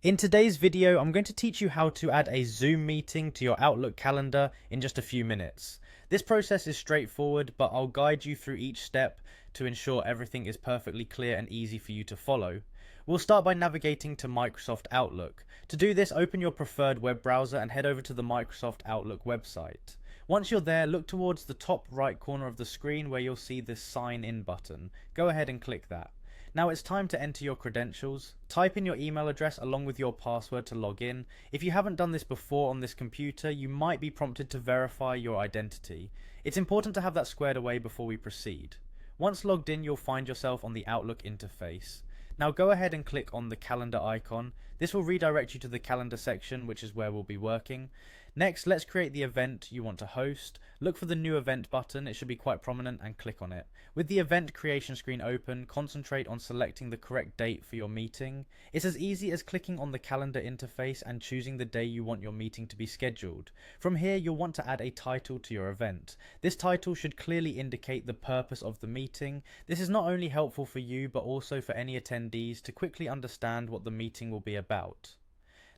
In today's video, I'm going to teach you how to add a Zoom meeting to your Outlook calendar in just a few minutes. This process is straightforward, but I'll guide you through each step to ensure everything is perfectly clear and easy for you to follow. We'll start by navigating to Microsoft Outlook. To do this, open your preferred web browser and head over to the Microsoft Outlook website. Once you're there, look towards the top right corner of the screen where you'll see this sign in button. Go ahead and click that. Now it's time to enter your credentials. Type in your email address along with your password to log in. If you haven't done this before on this computer, you might be prompted to verify your identity. It's important to have that squared away before we proceed. Once logged in, you'll find yourself on the Outlook interface. Now go ahead and click on the calendar icon. This will redirect you to the calendar section, which is where we'll be working. Next, let's create the event you want to host. Look for the new event button, it should be quite prominent, and click on it. With the event creation screen open, concentrate on selecting the correct date for your meeting. It's as easy as clicking on the calendar interface and choosing the day you want your meeting to be scheduled. From here, you'll want to add a title to your event. This title should clearly indicate the purpose of the meeting. This is not only helpful for you, but also for any attendees to quickly understand what the meeting will be about.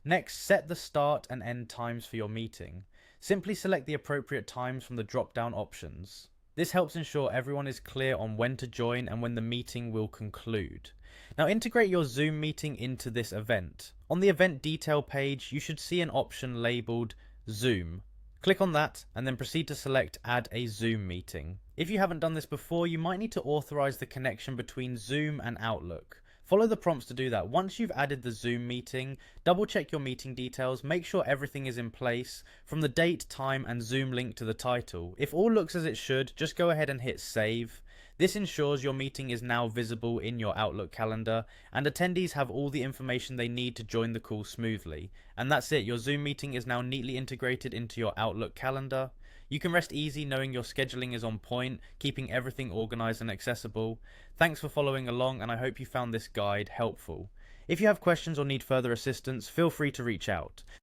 Next, set the start and end times for your meeting. Simply select the appropriate times from the drop-down options. This helps ensure everyone is clear on when to join and when the meeting will conclude. Now integrate your Zoom meeting into this event. On the event detail page, you should see an option labeled Zoom. Click on that and then proceed to select Add a Zoom meeting. If you haven't done this before, you might need to authorize the connection between Zoom and Outlook. Follow the prompts to do that. Once you've added the Zoom meeting, double check your meeting details, make sure everything is in place, from the date, time and Zoom link to the title. If all looks as it should, just go ahead and hit save. This ensures your meeting is now visible in your Outlook calendar and attendees have all the information they need to join the call smoothly. And that's it, your Zoom meeting is now neatly integrated into your Outlook calendar. You can rest easy knowing your scheduling is on point, keeping everything organized and accessible. Thanks for following along and I hope you found this guide helpful. If you have questions or need further assistance, feel free to reach out.